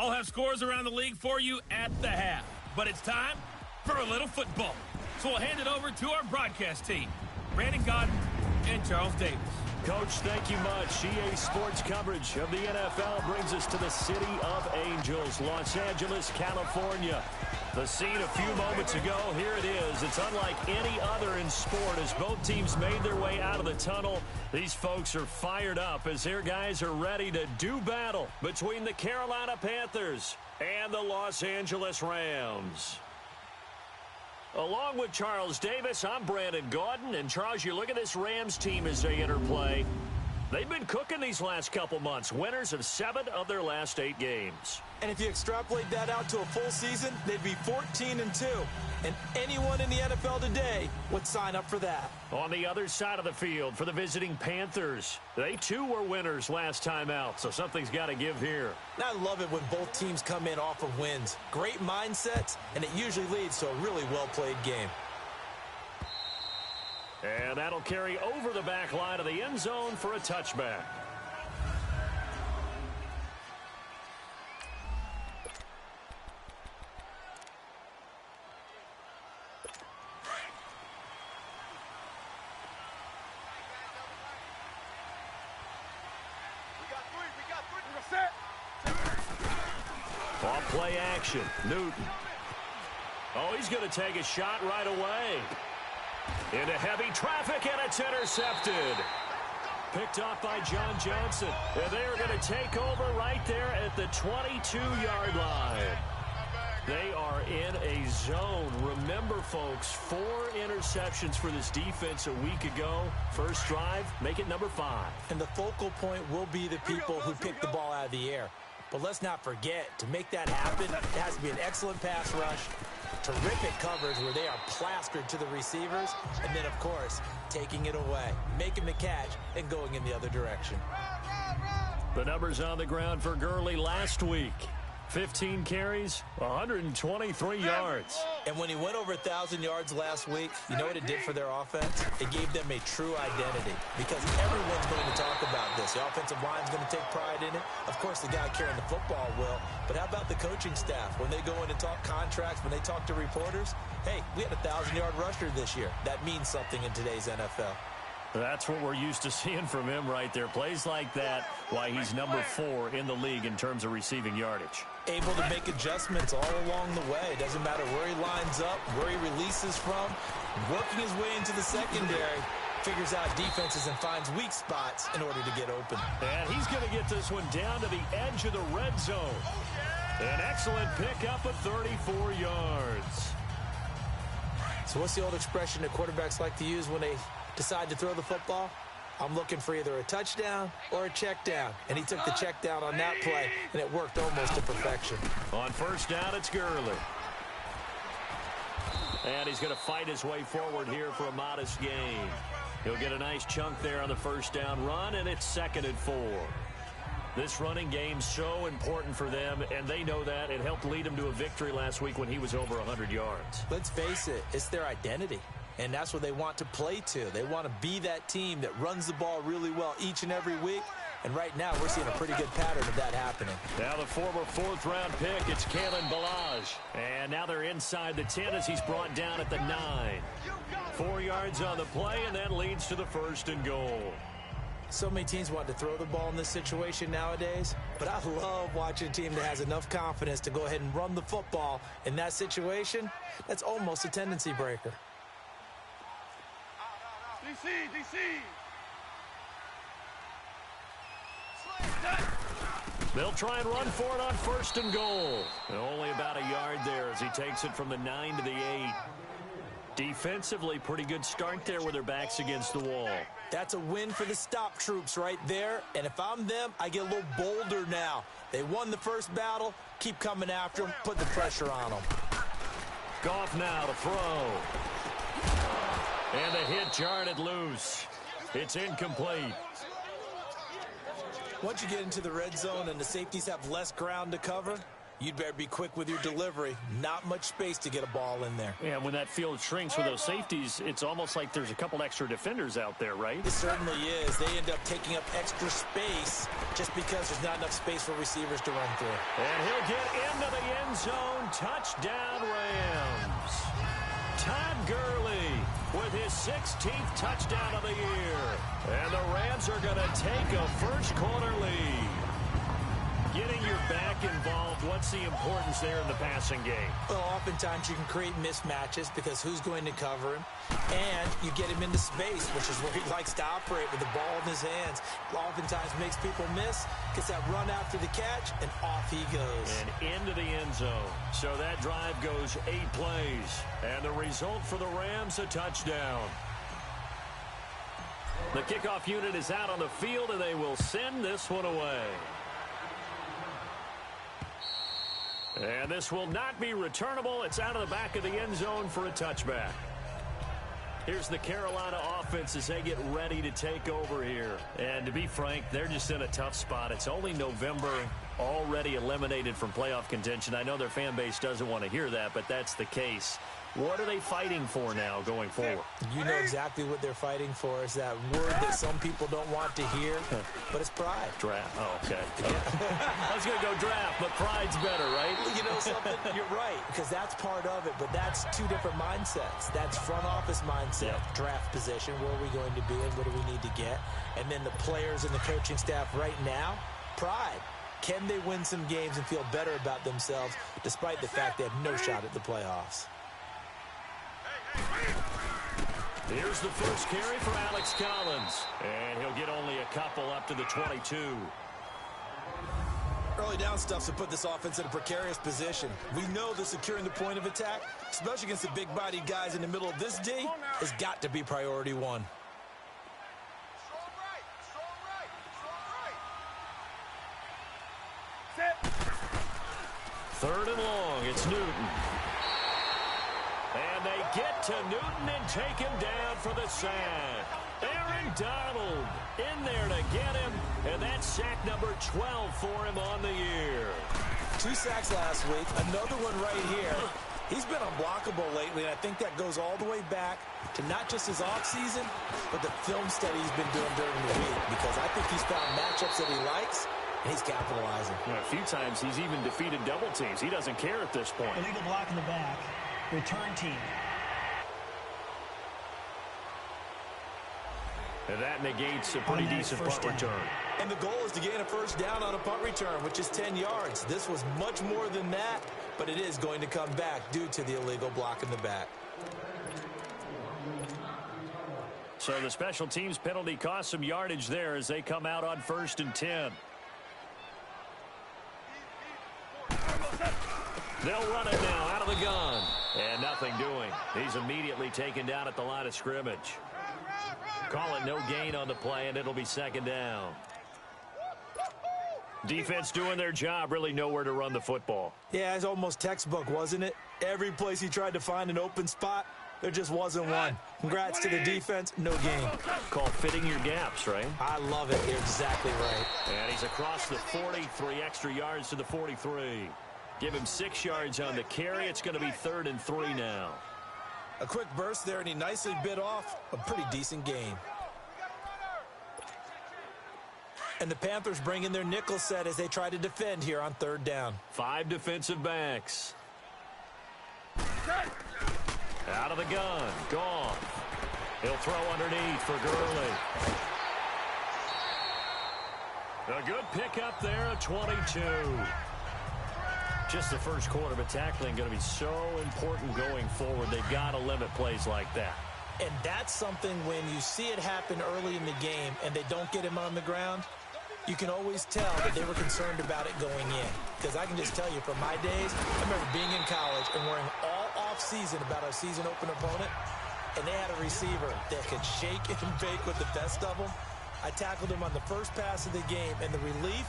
I'll have scores around the league for you at the half. But it's time for a little football. So we'll hand it over to our broadcast team, Brandon Godden and Charles Davis. Coach, thank you much. EA Sports coverage of the NFL brings us to the City of Angels, Los Angeles, California. The scene a few moments ago, here it is. It's unlike any other in sport as both teams made their way out of the tunnel. These folks are fired up as their guys are ready to do battle between the Carolina Panthers and the Los Angeles Rams. Along with Charles Davis, I'm Brandon Gaudin. And Charles, you look at this Rams team as they interplay. They've been cooking these last couple months. Winners of 7 of their last 8 games. And if you extrapolate that out to a full season, they'd be 14-2. And anyone in the NFL today would sign up for that. On the other side of the field for the visiting Panthers, they too were winners last time out, so something's got to give here. I love it when both teams come in off of wins. Great mindsets, and it usually leads to a really well-played game. And that'll carry over the back line of the end zone for a touchback. Off play action, Newton. Oh, he's going to take a shot right away. Into heavy traffic, and it's intercepted. Picked off by John Johnson. And they are going to take over right there at the 22-yard line. They are in a zone. Remember, folks, 4 interceptions for this defense a week ago. First drive, make it number 5. And the focal point will be the people who pick the ball out of the air. But let's not forget, to make that happen, it has to be an excellent pass rush, terrific coverage where they are plastered to the receivers, and then, of course, taking it away, making the catch, and going in the other direction. The numbers on the ground for Gurley last week. 15 carries, 123 yards. And when he went over 1,000 yards last week, you know what it did for their offense? It gave them a true identity because everyone's going to talk about this. The offensive line's going to take pride in it. Of course, the guy carrying the football will. But how about the coaching staff? When they go in and talk contracts, when they talk to reporters, hey, we had a 1,000-yard rusher this year. That means something in today's NFL. That's what we're used to seeing from him right there. Plays like that, why he's number 4 in the league in terms of receiving yardage. Able to make adjustments all along the way. It doesn't matter where he lines up, where he releases from. Working his way into the secondary, figures out defenses and finds weak spots in order to get open. And he's going to get this one down to the edge of the red zone. An excellent pickup of 34 yards. So what's the old expression that quarterbacks like to use when they decide to throw the football? I'm looking for either a touchdown or a check down. And he took the check down on that play, and it worked almost to perfection. On first down, it's Gurley. And he's going to fight his way forward here for a modest gain. He'll get a nice chunk there on the first down run, and it's 2nd and 4. This running game's so important for them, and they know that. It helped lead them to a victory last week when he was over 100 yards. Let's face it, it's their identity. And that's what they want to play to. They want to be that team that runs the ball really well each and every week. And right now, we're seeing a pretty good pattern of that happening. Now the former 4th-round pick, it's Kalen Ballage. And now they're inside the 10 as he's brought down at the 9. 4 yards on the play, and that leads to the 1st and goal. So many teams want to throw the ball in this situation nowadays, but I love watching a team that has enough confidence to go ahead and run the football in that situation. That's almost a tendency breaker. DC. They'll try and run for it on 1st and goal. And only about a yard there as he takes it from the 9 to the 8. Defensively, pretty good start there with their backs against the wall. That's a win for the stop troops right there. And if I'm them, I get a little bolder now. They won the first battle. Keep coming after them. Put the pressure on them. Goff now to throw. And the hit jarred it loose. It's incomplete. Once you get into the red zone and the safeties have less ground to cover, you'd better be quick with your delivery. Not much space to get a ball in there. Yeah, when that field shrinks with those safeties, it's almost like there's a couple extra defenders out there, right? It certainly is. They end up taking up extra space just because there's not enough space for receivers to run through. And he'll get end zone. Touchdown, Rams. Todd Gurley with his 16th touchdown of the year. And the Rams are going to take a first-quarter lead. Getting your back involved, what's the importance there in the passing game? Well, oftentimes you can create mismatches because who's going to cover him? And you get him into space, which is where he likes to operate with the ball in his hands. Oftentimes makes people miss, gets that run after the catch, and off he goes. And into the end zone. So that drive goes 8 plays. And the result for the Rams, a touchdown. The kickoff unit is out on the field, and they will send this one away. And this will not be returnable. It's out of the back of the end zone for a touchback. Here's the Carolina offense as they get ready to take over here. And to be frank, they're just in a tough spot. It's only November, already eliminated from playoff contention. I know their fan base doesn't want to hear that, but that's the case. What are they fighting for now going forward? You know exactly what they're fighting for. Is that word that some people don't want to hear, but it's pride. Draft. Oh, okay. I was going to go draft, but pride's better, right? You know something? You're right, because that's part of it, but that's two different mindsets. That's front office mindset, draft position, where are we going to be and what do we need to get? And then the players and the coaching staff right now, pride. Can they win some games and feel better about themselves despite the fact they have no shot at the playoffs? Here's the first carry for Alex Collins. And he'll get only a couple up to the 22. Early down stuff's to put this offense in a precarious position. We know that securing the point of attack, especially against the big-bodied guys in the middle of this D, has got to be priority one. Third and long. It's Newton. And they get to Newton and take him down for the sack. Aaron Donald in there to get him, and that's sack number 12 for him on the year. 2 sacks last week, another one right here. He's been unblockable lately, and I think that goes all the way back to not just his offseason, but the film study he's been doing during the week, because I think he's found matchups that he likes, and he's capitalizing. Yeah, a few times he's even defeated double teams. He doesn't care at this point. Illegal block in the back. Return team. And that negates a pretty decent punt return. And the goal is to gain a first down on a punt return, which is 10 yards. This was much more than that, but it is going to come back due to the illegal block in the back. So the special teams penalty cost some yardage there as they come out on 1st and 10. They'll run it now out of the gun. And nothing doing. He's immediately taken down at the line of scrimmage. Call it no gain on the play, and it'll be 2nd down. Defense doing their job, really nowhere to run the football. Yeah, it's almost textbook, wasn't it? Every place he tried to find an open spot, there just wasn't one. Congrats to the defense, no gain. Called fitting your gaps, right? I love it. You're exactly right. And he's across the 43 extra yards to the 43. Give him 6 yards on the carry. It's going to be 3rd and 3 now. A quick burst there, and he nicely bit off a pretty decent gain. And the Panthers bring in their nickel set as they try to defend here on 3rd down. 5 defensive backs. Out of the gun. Gone. He'll throw underneath for Gurley. A good pickup there at 22. Just the first quarter, but tackling going to be so important going forward. They've got to limit plays like that. And that's something when you see it happen early in the game and they don't get him on the ground, you can always tell that they were concerned about it going in. Because I can just tell you from my days, I remember being in college and worrying all off-season about our season open opponent, and they had a receiver that could shake and bake with the best of them. I tackled him on the first pass of the game, and the relief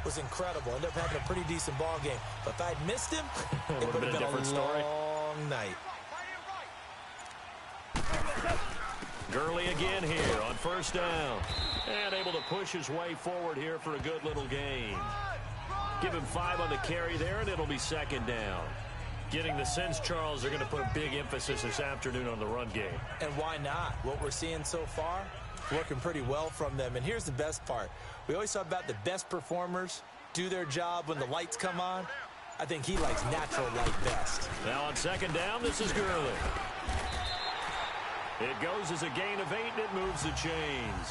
was incredible. Ended up having a pretty decent ball game. But if I'd missed him, it would have been a long night. Gurley again here on 1st down. And able to push his way forward here for a good little gain. Give him 5 on the carry there, and it'll be 2nd down. Getting the sense, Charles, they're going to put a big emphasis this afternoon on the run game. And why not? What we're seeing so far, working pretty well from them. And here's the best part. We always talk about the best performers do their job when the lights come on. I think he likes natural light best. Now on second down, this is Gurley. It goes as a gain of 8, and it moves the chains.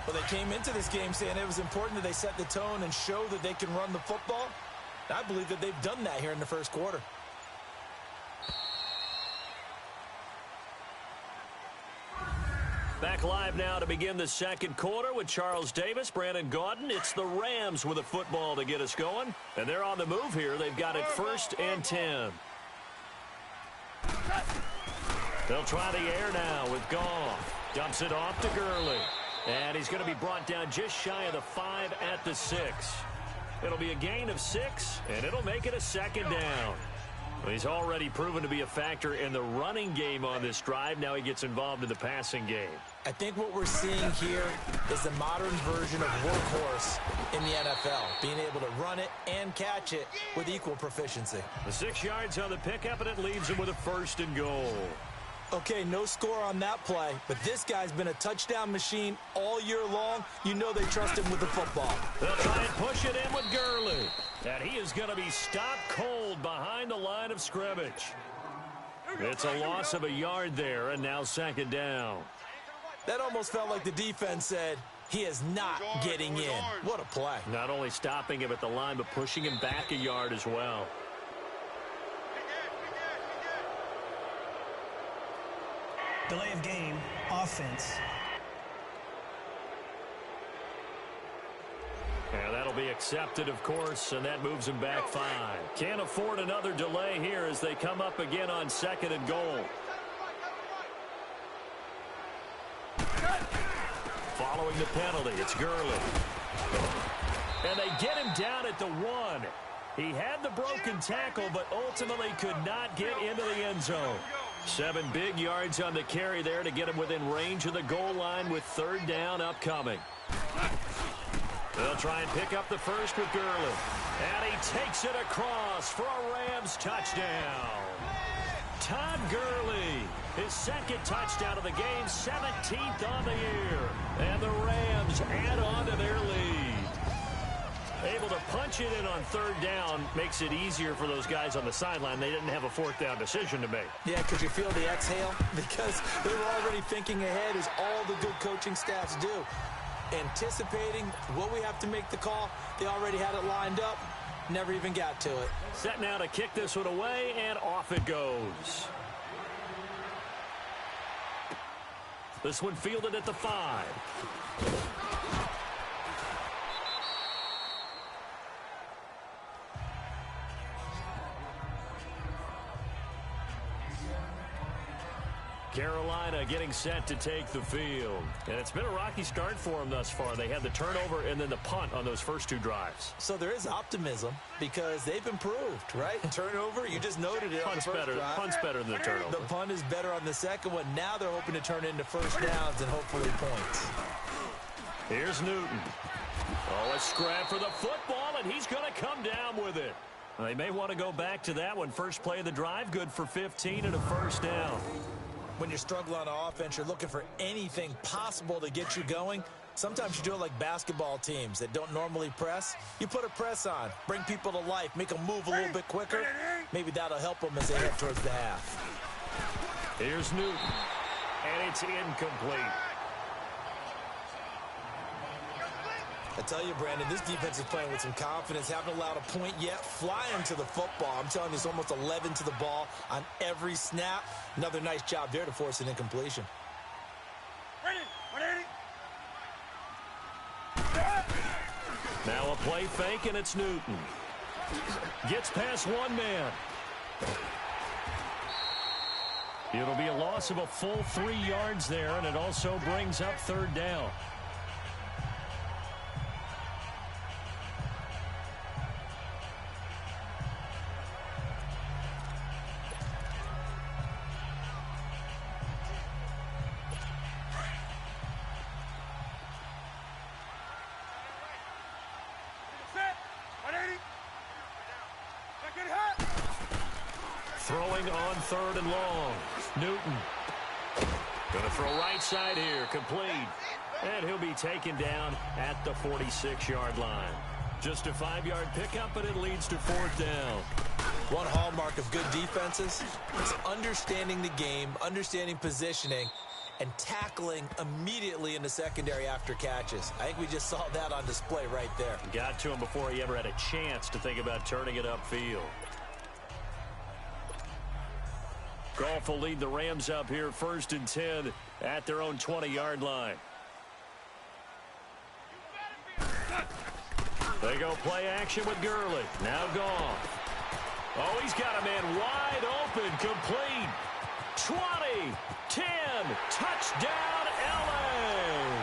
Well, they came into this game saying it was important that they set the tone and show that they can run the football. I believe that they've done that here in the first quarter. Back live now to begin the second quarter with Charles Davis, Brandon Gaudin. It's the Rams with a football to get us going. And they're on the move here. They've got it 1st and 10. They'll try the air now with Goff. Dumps it off to Gurley. And he's going to be brought down just shy of the 5 at the 6. It'll be a gain of 6, and it'll make it a second down. Well, he's already proven to be a factor in the running game on this drive. Now he gets involved in the passing game. I think what we're seeing here is the modern version of workhorse in the NFL, being able to run it and catch it with equal proficiency. The 6 yards on the pickup, and it leaves him with a 1st and goal. Okay, no score on that play, but this guy's been a touchdown machine all year long. You know they trust him with the football. They'll try and push it in with Gurley. And he is going to be stopped cold behind the line of scrimmage. It's a loss of a yard there, and now second down. That almost felt like the defense said, he is not getting in. What a play. Not only stopping him at the line, but pushing him back a yard as well. Delay of game, offense. And that'll be accepted, of course, and that moves him back 5. Can't afford another delay here as they come up again on 2nd and goal. Following the penalty, it's Gurley. And they get him down at the 1. He had the broken tackle, but ultimately could not get into the end zone. 7 big yards on the carry there to get him within range of the goal line with 3rd down upcoming. They'll try and pick up the 1st with Gurley. And he takes it across for a Rams touchdown. Todd Gurley, his 2nd touchdown of the game, 17th on the year. And the Rams add on to their lead. Able to punch it in on 3rd down makes it easier for those guys on the sideline. They didn't have a 4th down decision to make. Yeah, could you feel the exhale? Because they were already thinking ahead, as all the good coaching staffs do. Anticipating what we have to make the call. They already had it lined up. Never even got to it. Set now to kick this one away, and off it goes. This one fielded at the 5. Carolina getting set to take the field. And it's been a rocky start for them thus far. They had the turnover and then the punt on those first 2 drives. So there is optimism because they've improved, right? Turnover, you just noted it. Punt's on the first drive. Punt's better than the turnover. The punt is better on the second one. Now they're hoping to turn it into 1st downs and hopefully points. Here's Newton. Oh, a scrap for the football, and he's going to come down with it. They may want to go back to that one. First play of the drive, good for 15 and a 1st down. When you're struggling on offense, you're looking for anything possible to get you going. Sometimes you do it like basketball teams that don't normally press. You put a press on, bring people to life, make them move a little bit quicker. Maybe that'll help them as they head towards the half. Here's Newton, and it's incomplete. I tell you, Brandon, this defense is playing with some confidence. Haven't allowed a point yet. Flying to the football. I'm telling you, it's almost 11 to the ball on every snap. Another nice job there to force an incompletion. Now a play fake, and it's Newton. Gets past 1 man. It'll be a loss of a full 3 yards there, and it also brings up 3rd down. Throwing on 3rd and long. Newton. Going to throw right side here. Complete. And he'll be taken down at the 46-yard line. Just a 5-yard pickup, but it leads to 4th down. One hallmark of good defenses is understanding the game, understanding positioning, and tackling immediately in the secondary after catches. I think we just saw that on display right there. Got to him before he ever had a chance to think about turning it upfield. Goff will lead the Rams up here 1st and 10 at their own 20-yard line. They go play action with Gurley. Now Goff. Oh, he's got a man wide open, complete. 20, 10, touchdown, L.A.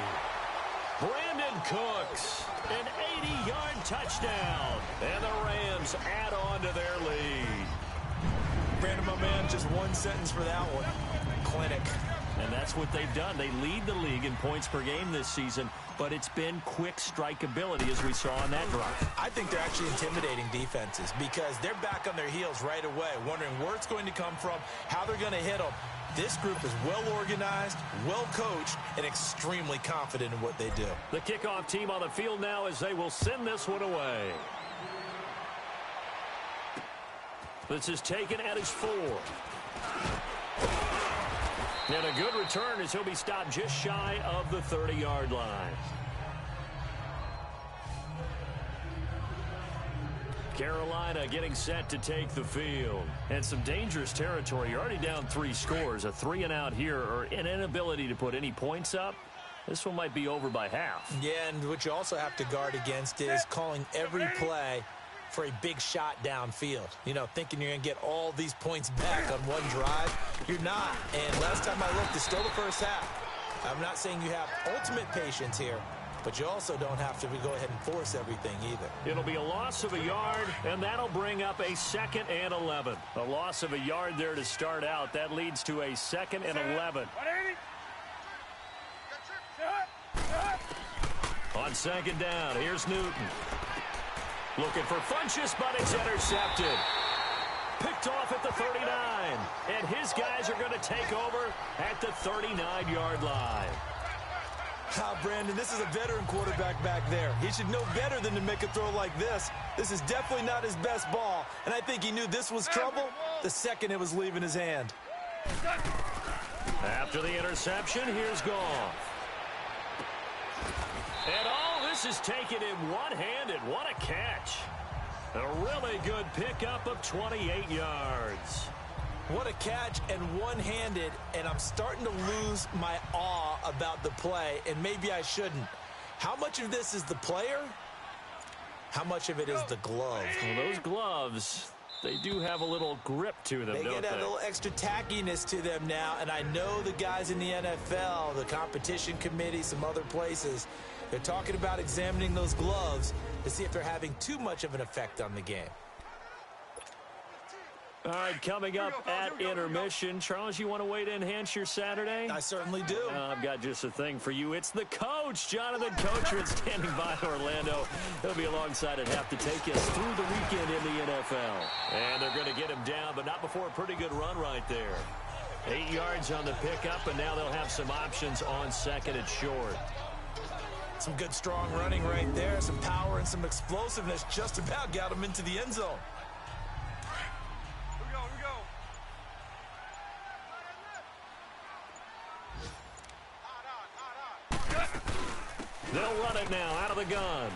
Brandon Cooks, an 80-yard touchdown. And the Rams add on to their lead. Brandon, my man, just one sentence for that one. Clinic. And that's what they've done. They lead the league in points per game this season, but it's been quick strikeability as we saw on that drive. I think they're actually intimidating defenses because they're back on their heels right away, wondering where it's going to come from, how they're going to hit them. This group is well organized, well coached, and extremely confident in what they do. The kickoff team on the field now as they will send this one away. This is taken at his 4. And a good return as he'll be stopped just shy of the 30-yard line. Carolina getting set to take the field. And some dangerous territory. You're already down 3 scores. A 3-and-out here or an inability to put any points up. This one might be over by half. Yeah, and what you also have to guard against is calling every play for a big shot downfield. You know, thinking you're going to get all these points back on one drive. You're not. And last time I looked, it's still the first half. I'm not saying you have ultimate patience here, but you also don't have to go ahead and force everything either. It'll be a loss of a yard, and that'll bring up a 2nd and 11. A loss of a yard there to start out. That leads to a 2nd and 11. On 2nd down, here's Newton. Looking for Funchess, but it's intercepted. Picked off at the 39. And his guys are going to take over at the 39-yard line. Brandon, this is a veteran quarterback back there. He should know better than to make a throw like this. This is definitely not his best ball. And I think he knew this was trouble the second it was leaving his hand. After the interception, here's Goff. And all this is taken in one-handed. What a catch. A really good pickup of 28 yards. What a catch and one-handed, and I'm starting to lose my awe about the play, and maybe I shouldn't. How much of this is the player? How much of it is the glove? Well, those gloves, they do have a little grip to them, They don't get a little extra tackiness to them now, and I know the guys in the NFL, the competition committee, some other places, they're talking about examining those gloves to see if they're having too much of an effect on the game. All right, coming up at intermission. Charles, you want to wait to enhance your Saturday? I certainly do. I've got just a thing for you. It's the coach, Jonathan Cochran, standing by Orlando. He'll be alongside at half to take us through the weekend in the NFL. And they're going to get him down, but not before a pretty good run right there. 8 yards on the pickup, and now they'll have some options on 2nd and short. Some good, strong running right there. Some power and some explosiveness just about got him into the end zone. They'll run it now out of the gun.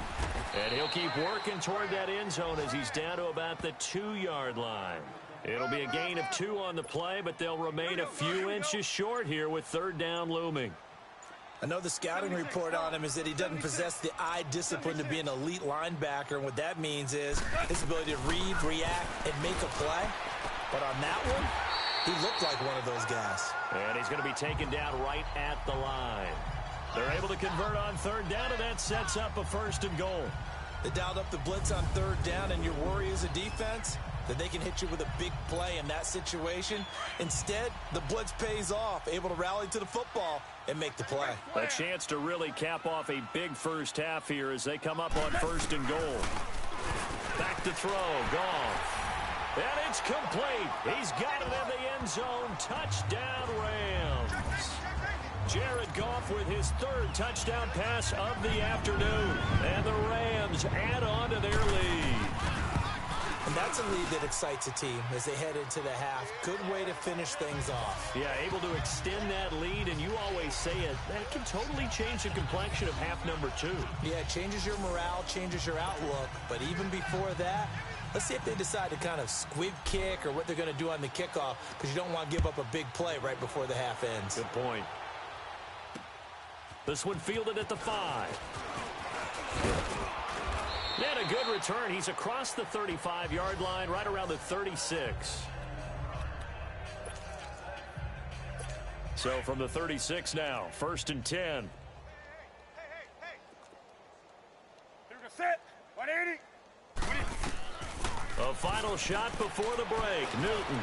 And he'll keep working toward that end zone as he's down to about the 2-yard line. It'll be a gain of 2 on the play, but they'll remain a few inches short here with 3rd down looming. I know the scouting report on him is that he doesn't possess the eye discipline to be an elite linebacker, and what that means is his ability to read, react, and make a play. But on that one, he looked like one of those guys. And he's going to be taken down right at the line. They're able to convert on 3rd down, and that sets up a 1st and goal. They dialed up the blitz on 3rd down, and your worry as a defense that they can hit you with a big play in that situation. Instead, the blitz pays off, able to rally to the football and make the play. A chance to really cap off a big first half here as they come up on 1st and goal. Back to throw, Goff. And it's complete. He's got it in the end zone. Touchdown, Rams. Jared Goff with his third touchdown pass of the afternoon. And the Rams add on to their lead. And that's a lead that excites a team as they head into the half. Good way to finish things off. Yeah, able to extend that lead, and you always say it, that can totally change the complexion of half number 2. Yeah, it changes your morale, changes your outlook. But even before that, let's see if they decide to kind of squib kick or what they're going to do on the kickoff, because you don't want to give up a big play right before the half ends. Good point. This one fielded at the 5. And a good return. He's across the 35-yard line, right around the 36. So from the 36 now, 1st and 10. Set. 180. A final shot before the break. Newton.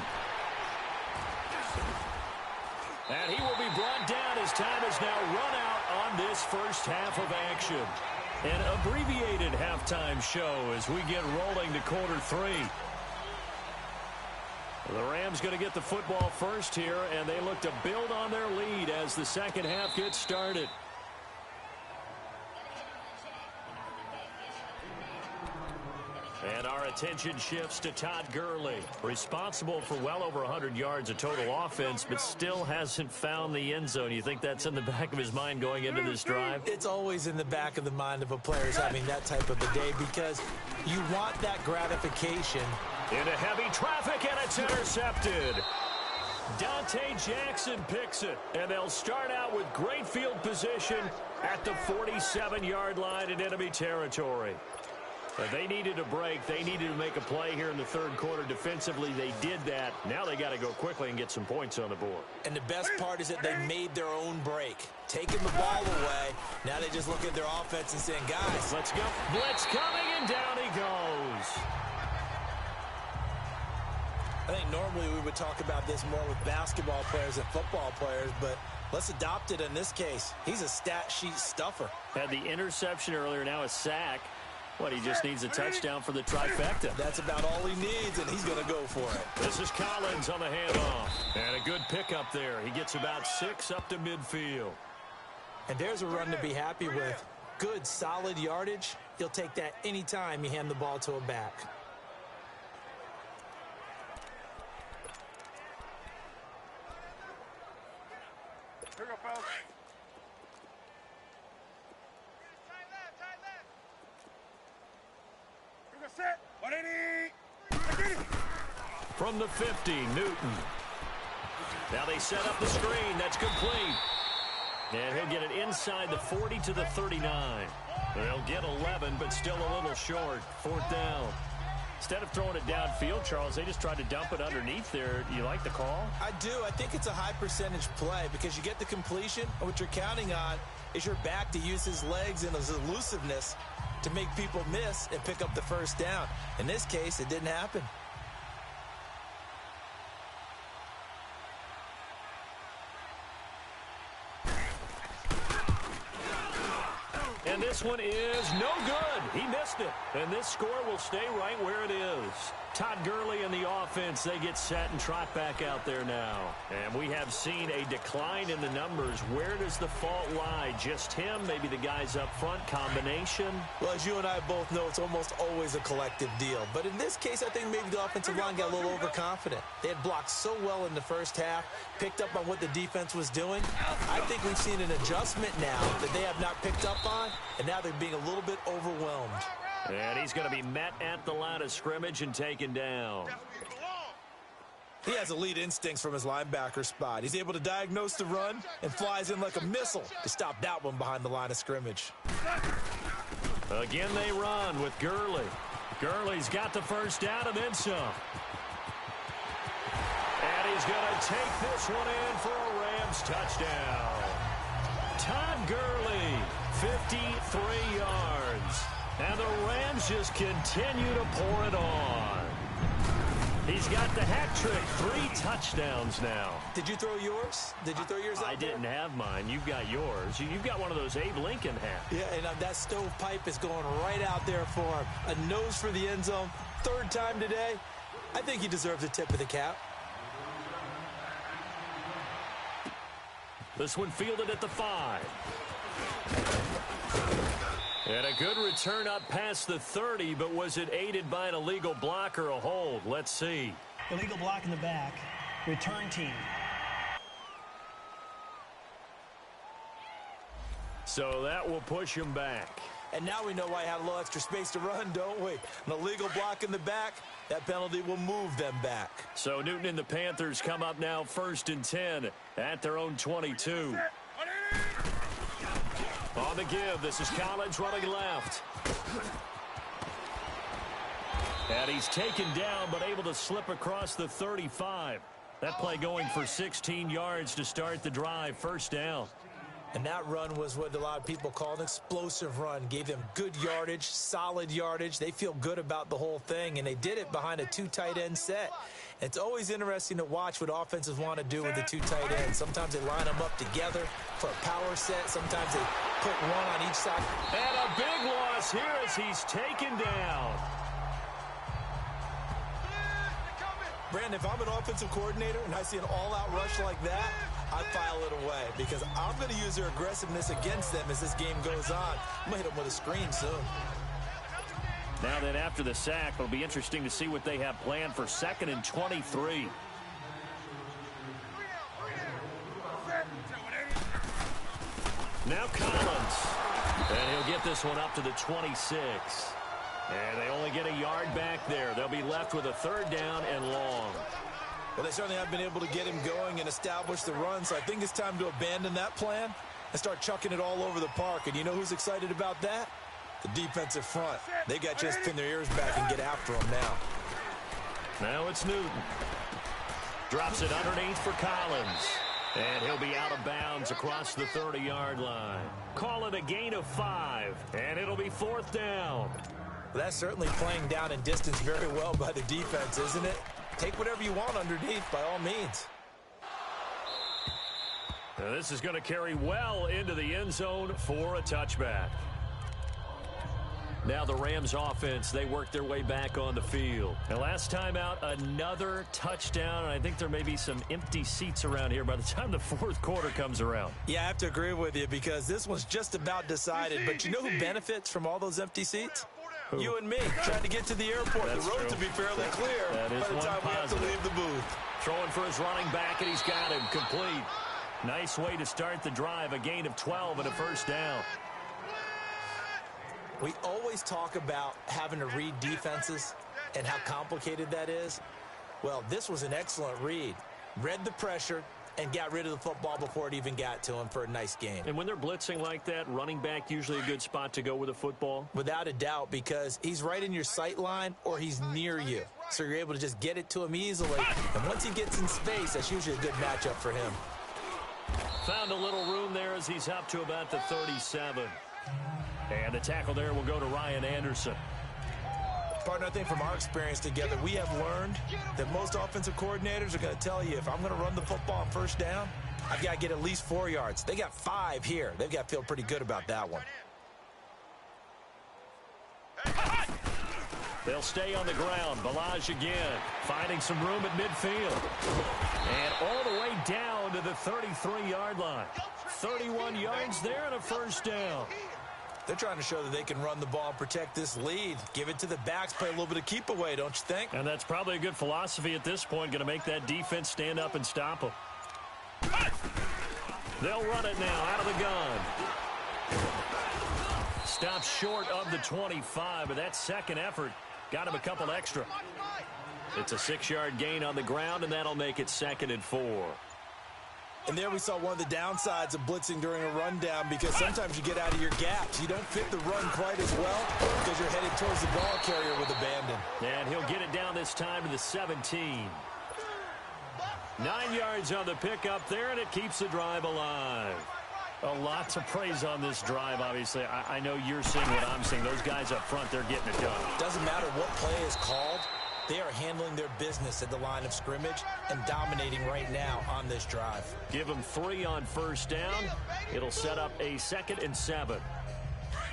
And he will be brought down as time is now run out on this first half of action. An abbreviated halftime show as we get rolling to quarter 3. The Rams going to get the football first here, and they look to build on their lead as the second half gets started. And our attention shifts to Todd Gurley, responsible for well over 100 yards of total offense, but still hasn't found the end zone. You think that's in the back of his mind going into this drive? It's always in the back of the mind of a player having that type of a day, because you want that gratification. Into heavy traffic, and it's intercepted. Dante Jackson picks it, and they'll start out with great field position at the 47-yard line in enemy territory. But they needed a break. They needed to make a play here in the third quarter. Defensively, they did that. Now they got to go quickly and get some points on the board. And the best part is that they made their own break. Taking the ball away. Now they just look at their offense and saying, guys, let's go. Blitz coming, and down he goes. I think normally we would talk about this more with basketball players and football players, but let's adopt it in this case. He's a stat sheet stuffer. Had the interception earlier, now a sack. What, he just needs a touchdown for the trifecta. That's about all he needs, and he's going to go for it. This is Collins on the handoff. And a good pickup there. He gets about 6 up to midfield. And there's a run to be happy with. Good, solid yardage. He'll take that anytime you hand the ball to a back. Here we go, fellas. Set. 180. From the 50, Newton. Now they set up the screen. That's complete. And he'll get it inside the 40 to the 39. They'll get 11, but still a little short. 4th down. Instead of throwing it downfield, Charles, they just tried to dump it underneath there. You like the call? I do. I think it's a high percentage play because you get the completion, and what you're counting on is your back to use his legs and his elusiveness to make people miss and pick up the first down. In this case, it didn't happen. And this one is no good. He missed it. And this score will stay right where it is. Todd Gurley and the offense, they get set and trot back out there now. And we have seen a decline in the numbers. Where does the fault lie? Just him? Maybe the guys up front? Combination? Well, as you and I both know, it's almost always a collective deal. But in this case, I think maybe the offensive line got a little overconfident. They had blocked so well in the first half, picked up on what the defense was doing. I think we've seen an adjustment now that they have not picked up on, and now they're being a little bit overwhelmed. And he's going to be met at the line of scrimmage and taken down. He has elite instincts from his linebacker spot. He's able to diagnose the run and flies in like a missile to stop that one behind the line of scrimmage. Again, they run with Gurley. Gurley's got the first down and then some. And he's going to take this one in for a Rams touchdown. Todd Gurley, 53 yards. And the Rams just continue to pour it on. He's got the hat trick, 3 touchdowns now. Did you throw yours? Did you throw yours out I didn't there? have mine. You've got yours. You've got one of those Abe Lincoln hats. Yeah, and that stovepipe is going right out there for him. A nose for the end zone. 3rd time today. I think he deserves a tip of the cap. This one fielded at the 5. And a good return up past the 30, but was it aided by an illegal block or a hold? Let's see. Illegal block in the back. Return team. So that will push him back. And now we know why he had a little extra space to run, don't we? An illegal block in the back, that penalty will move them back. So Newton and the Panthers come up now 1st and 10 at their own 22. On the give, this is Collins running left. And he's taken down, but able to slip across the 35. That play going for 16 yards to start the drive, 1st down. And that run was what a lot of people call an explosive run. Gave them good yardage, solid yardage. They feel good about the whole thing, and they did it behind a 2 tight end set. It's always interesting to watch what offenses want to do with the 2 tight ends. Sometimes they line them up together for a power set. Sometimes they put one on each side. And a big loss here as he's taken down. Brandon, if I'm an offensive coordinator and I see an all-out rush like that, I file it away because I'm going to use their aggressiveness against them as this game goes on. I'm going to hit them with a screen soon. Now then, after the sack, it'll be interesting to see what they have planned for 2nd and 23. Now Collins. And he'll get this one up to the 26. And they only get a yard back there. They'll be left with a 3rd down and long. Well, they certainly have been able to get him going and establish the run, so I think it's time to abandon that plan and start chucking it all over the park. And you know who's excited about that? The defensive front. They got just pin their ears back and get after him now. Now it's Newton. Drops it underneath for Collins. And he'll be out of bounds across the 30-yard line. Call it a gain of 5, and it'll be 4th down. Well, that's certainly playing down in distance very well by the defense, isn't it? Take whatever you want underneath, by all means. Now this is going to carry well into the end zone for a touchback. Now the Rams offense, they work their way back on the field. And last time out, another touchdown. And I think there may be some empty seats around here by the time the 4th quarter comes around. Yeah, I have to agree with you because this one's just about decided. But you know who benefits from all those empty seats? Who? You and me, trying to get to the airport. That's the road true. to be fairly clear That is by the time we have to leave the booth. Throwing for his running back, and he's got him complete. Nice way to start the drive. A gain of 12 and a 1st down. We always talk about having to read defenses and how complicated that is. Well, this was an excellent read. Read the pressure and got rid of the football before it even got to him for a nice game. And when they're blitzing like that, running back usually a good spot to go with a football? Without a doubt, because he's right in your sight line or he's near you. So you're able to just get it to him easily. And once he gets in space, that's usually a good matchup for him. Found a little room there as he's up to about the 37. And the tackle there will go to Ryan Anderson. Partner, I think from our experience together, we have learned that most offensive coordinators are going to tell you, if I'm going to run the football on 1st down, I've got to get at least 4 yards. They got 5 here. They've got to feel pretty good about that one. They'll stay on the ground. Balaj again, finding some room at midfield. And all the way down to the 33-yard line. 31 yards there and a 1st down. They're trying to show that they can run the ball and protect this lead. Give it to the backs, play a little bit of keep away, don't you think? And that's probably a good philosophy at this point, going to make that defense stand up and stop them. They'll run it now out of the gun. Stops short of the 25, but that 2nd effort got him a couple extra. It's a 6-yard gain on the ground, and that'll make it 2nd and 4. And there we saw one of the downsides of blitzing during a rundown, because sometimes you get out of your gaps. You don't fit the run quite as well because you're headed towards the ball carrier with abandon. And he'll get it down this time to the 17. 9 yards on the pickup there, and it keeps the drive alive. A lot to praise on this drive, obviously. I know you're seeing what I'm seeing. Those guys up front, they're getting it done. Doesn't matter what play is called. They are handling their business at the line of scrimmage and dominating right now on this drive. Give them 3 on 1st down. It'll set up a 2nd and 7.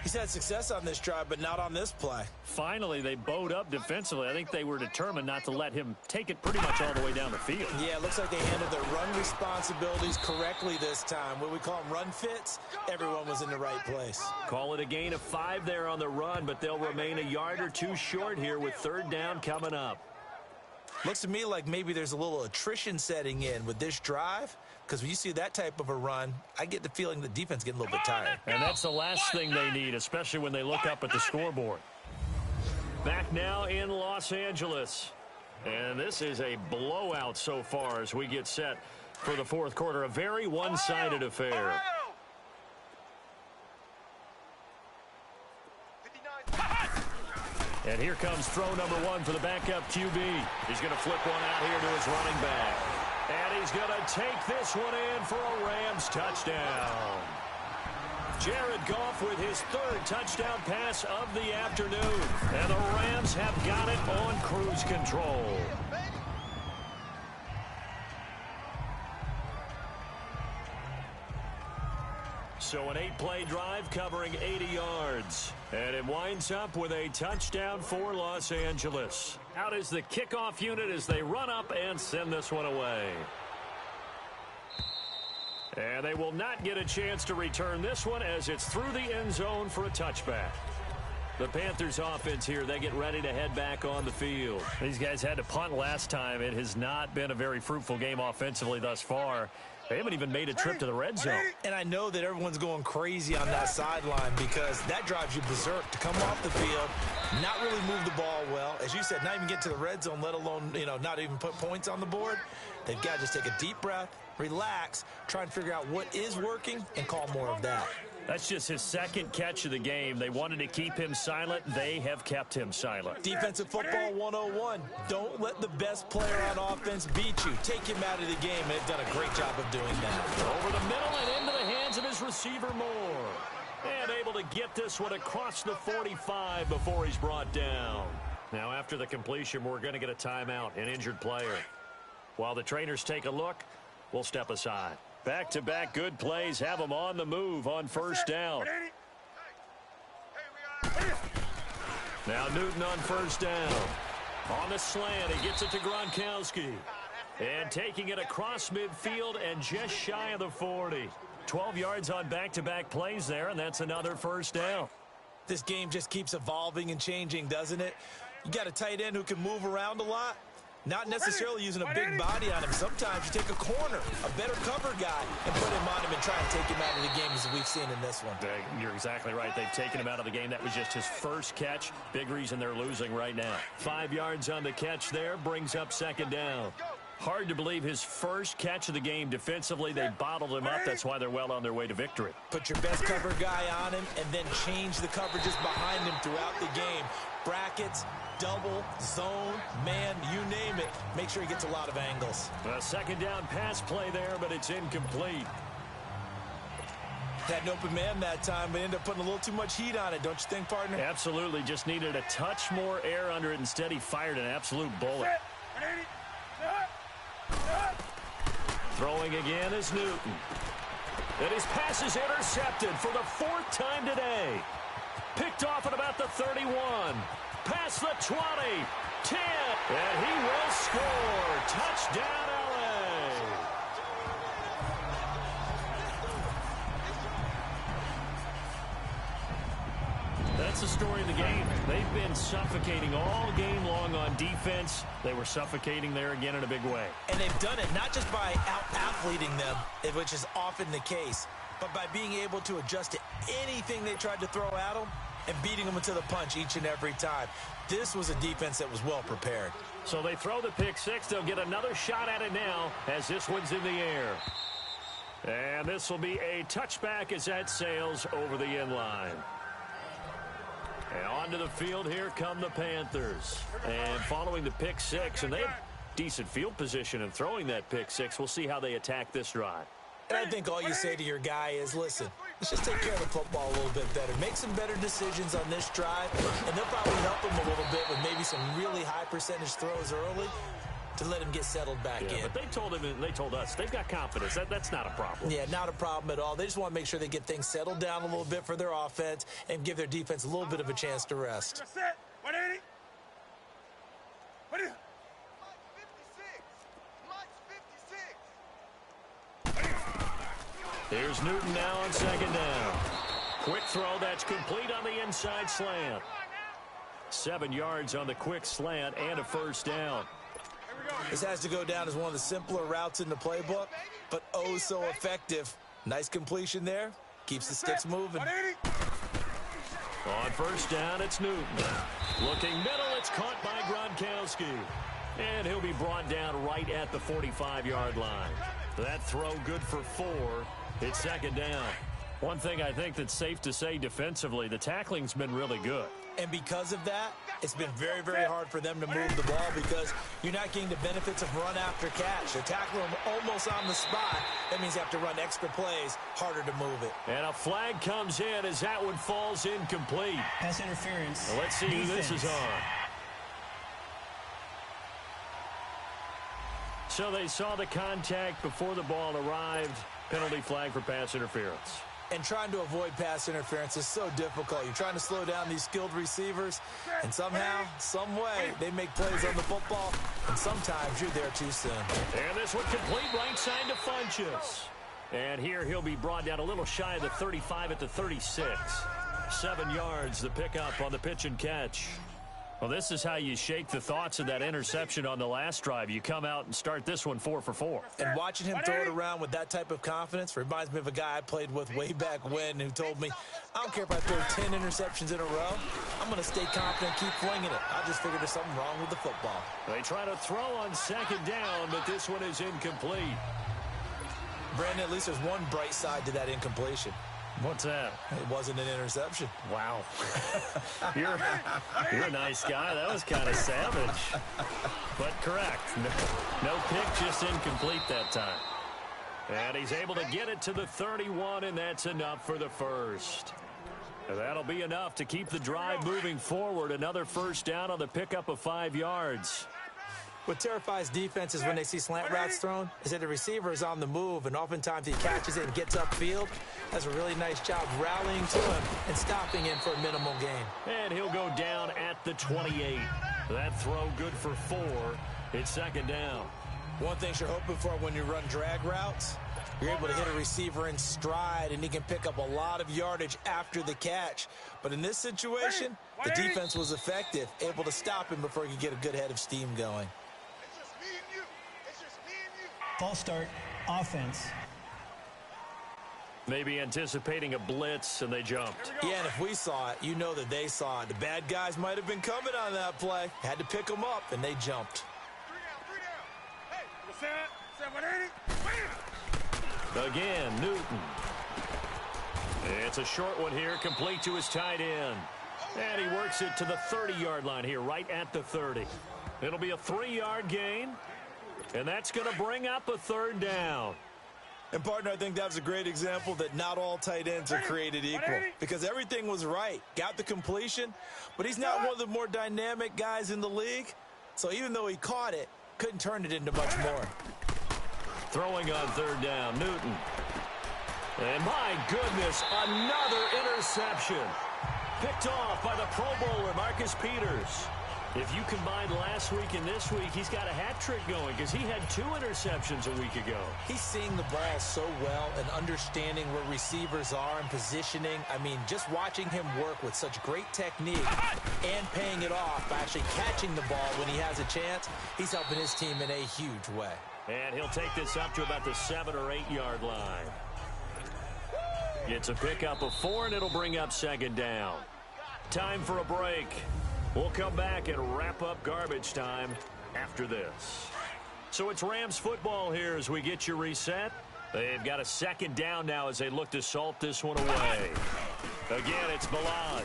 He's had success on this drive, but not on this play. Finally, they bowed up defensively. I think they were determined not to let him take it pretty much all the way down the field. Yeah, it looks like they handled their run responsibilities correctly this time. What we call them run fits, everyone was in the right place. Call it a gain of 5 there on the run, but they'll remain a yard or two short here with 3rd down coming up. Looks to me like maybe there's a little attrition setting in with this drive, because when you see that type of a run, I get the feeling the defense getting a little bit tired. And that's the last thing they need, especially when they look up at the scoreboard. Back now in Los Angeles. And this is a blowout so far as we get set for the 4th quarter. A very one-sided affair. And here comes throw number 1 for the backup QB. He's going to flip one out here to his running back. And he's going to take this one in for a Rams touchdown. Jared Goff with his 3rd touchdown pass of the afternoon. And the Rams have got it on cruise control. So an 8-play drive covering 80 yards. And it winds up with a touchdown for Los Angeles. Out is the kickoff unit as they run up and send this one away. And they will not get a chance to return this one as it's through the end zone for a touchback. The Panthers offense here, they get ready to head back on the field. These guys had to punt last time. It has not been a very fruitful game offensively thus far. They haven't even made a trip to the red zone. And I know that everyone's going crazy on that sideline because that drives you berserk to come off the field, not really move the ball well. As you said, not even get to the red zone, let alone, not even put points on the board. They've got to just take a deep breath, relax, try and figure out what is working, and call more of that. That's just his 2nd catch of the game. They wanted to keep him silent. They have kept him silent. Defensive football 101. Don't let the best player on offense beat you. Take him out of the game. They've done a great job of doing that. Over the middle and into the hands of his receiver Moore. And able to get this one across the 45 before he's brought down. Now after the completion, we're going to get a timeout, an injured player. While the trainers take a look, we'll step aside. Back-to-back good plays have them on the move on 1st down. Now Newton on 1st down. On the slant, he gets it to Gronkowski. And taking it across midfield and just shy of the 40. 12 yards on back-to-back plays there, and that's another 1st down. This game just keeps evolving and changing, doesn't it? You got a tight end who can move around a lot. Not necessarily using a big body on him. Sometimes you take a corner, a better cover guy, and put him on him and try and take him out of the game as we've seen in this one. You're exactly right. They've taken him out of the game. That was just his 1st catch. Big reason they're losing right now. 5 yards on the catch there brings up 2nd down. Hard to believe his 1st catch of the game defensively. They bottled him up. That's why they're well on their way to victory. Put your best cover guy on him and then change the coverages behind him throughout the game. Brackets, double, zone, man, you name it. Make sure he gets a lot of angles. A 2nd down pass play there, but it's incomplete. Had an open man that time, but ended up putting a little too much heat on it, don't you think, partner? Absolutely. Just needed a touch more air under it. Instead, he fired an absolute bullet. Throwing again is Newton. And his pass is intercepted for the 4th time today. Picked off at about the 31. Past the 20. 10. And he will score. Touchdown, LA. That's the story of the game. They've been suffocating all game long on defense. They were suffocating there again in a big way. And they've done it not just by out-athleting them, which is often the case, but by being able to adjust to anything they tried to throw at them and beating them into the punch each and every time. This was a defense that was well prepared. So they throw the pick 6. They'll get another shot at it now as this one's in the air. And this will be a touchback as that sails over the end line. And onto the field, here come the Panthers. And following the pick 6, and they have decent field position in throwing that pick 6. We'll see how they attack this drive. And I think all you say to your guy is, listen, let's just take care of the football a little bit better. Make some better decisions on this drive, and they'll probably help him a little bit with maybe some really high percentage throws early. to let him get settled back in. But they told us they've got confidence. That's not a problem. Yeah, not a problem at all. They just want to make sure they get things settled down a little bit for their offense and give their defense a little bit of a chance to rest. Set. 180. What is it? Here's Newton now on second down. Quick throw that's complete on the inside slant. 7 yards on the quick slant and a first down. This has to go down as one of the simpler routes in the playbook, but oh so effective. Nice completion there. Keeps the sticks moving. On first down, it's Newton. Looking middle, it's caught by Gronkowski. And he'll be brought down right at the 45-yard line. That throw good for 4. It's second down. One thing I think that's safe to say defensively, the tackling's been really good. And because of that, it's been very, very hard for them to move the ball because you're not getting the benefits of run after catch. They're tackling them almost on the spot. That means you have to run extra plays, harder to move it. And a flag comes in as that one falls incomplete. Pass interference. Well, let's see who this is on. So they saw the contact before the ball arrived. Penalty flag for pass interference. And trying to avoid pass interference is so difficult. You're trying to slow down these skilled receivers, and somehow, some way, they make plays on the football, and sometimes you're there too soon. And this one complete right side to Funchess. And here he'll be brought down a little shy of the 35 at the 36. 7 yards, the pickup on the pitch and catch. Well, this is how you shake the thoughts of that interception on the last drive. You come out and start this one 4 for 4. And watching him throw it around with that type of confidence reminds me of a guy I played with way back when who told me, I don't care if I throw 10 interceptions in a row. I'm going to stay confident, keep flinging it. I just figured there's something wrong with the football. They try to throw on second down, but this one is incomplete. Brandon, at least there's one bright side to that incompletion. What's that? It wasn't an interception. Wow. You're a nice guy. That was kind of savage. But correct. No pick, just incomplete that time. And he's able to get it to the 31, and that's enough for the first. And that'll be enough to keep the drive moving forward. Another first down on the pickup of 5 yards. What terrifies defenses when they see slant routes thrown is that the receiver is on the move, and oftentimes he catches it and gets upfield. Does a really nice job rallying to him and stopping him for a minimal gain. And he'll go down at the 28. That throw good for 4. It's second down. One thing you're hoping for when you run drag routes, you're able to hit a receiver in stride, and he can pick up a lot of yardage after the catch. But in this situation, the defense was effective, able to stop him before he could get a good head of steam going. False start, offense. Maybe anticipating a blitz, and they jumped. Yeah, and if we saw it, you know that they saw it. The bad guys might have been coming on that play. Had to pick them up, and they jumped. 3 down. Again, Newton. It's a short one here, complete to his tight end. And he works it to the 30-yard line here, right at the 30. It'll be a 3-yard gain. And that's going to bring up a third down. And, partner, I think that was a great example that not all tight ends are created equal. Because everything was right. Got the completion, but he's not one of the more dynamic guys in the league. So even though he caught it, couldn't turn it into much more. Throwing on third down, Newton. And my goodness, another interception. Picked off by the Pro Bowler, Marcus Peters. If you combine last week and this week, he's got a hat trick going because he had 2 interceptions a week ago. He's seeing the ball so well and understanding where receivers are and positioning. I mean, just watching him work with such great technique and paying it off by actually catching the ball when he has a chance, he's helping his team in a huge way. And he'll take this up to about the 7 or 8 yard line. It's a pickup of 4, and it'll bring up second down. Time for a break. We'll come back and wrap up garbage time after this. So it's Rams football here as we get you reset. They've got a second down now as they look to salt this one away. Again, it's Balaj.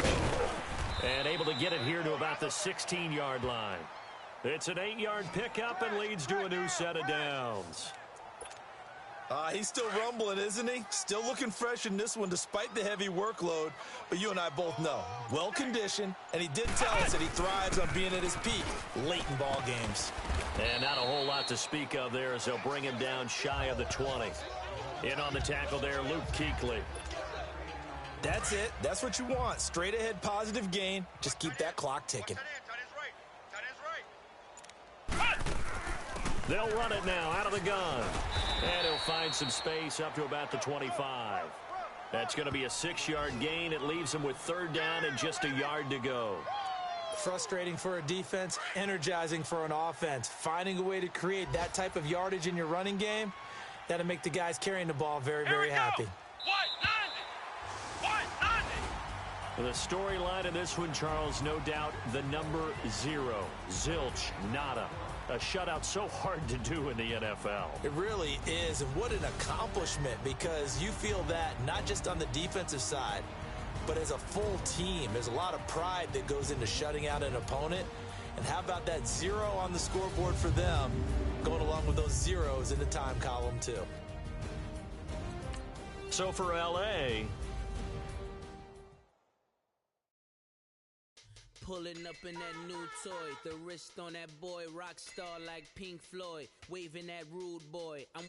And able to get it here to about the 16-yard line. It's an 8-yard pickup and leads to a new set of downs. He's still rumbling, isn't he? Still looking fresh in this one despite the heavy workload. But you and I both know, well-conditioned, and he did tell us that he thrives on being at his peak late in ball games. And not a whole lot to speak of there as they'll bring him down shy of the 20. In on the tackle there, Luke Kuechly. That's it. That's what you want. Straight ahead positive gain. Just keep that clock ticking. They'll run it now out of the gun. And he'll find some space up to about the 25. That's going to be a 6-yard gain. It leaves him with 3rd down and just a yard to go. Frustrating for a defense, energizing for an offense. Finding a way to create that type of yardage in your running game, that'll make the guys carrying the ball very, very happy. The storyline of this one, Charles, no doubt the number 0. Zilch, nada. A shutout so hard to do in the NFL. It really is, and what an accomplishment, because you feel that not just on the defensive side, but as a full team. There's a lot of pride that goes into shutting out an opponent. And how about that 0 on the scoreboard for them, going along with those zeros in the time column, too. So for L.A., pulling up in that new toy, the wrist on that boy, rock star like Pink Floyd, waving that rude boy. I'm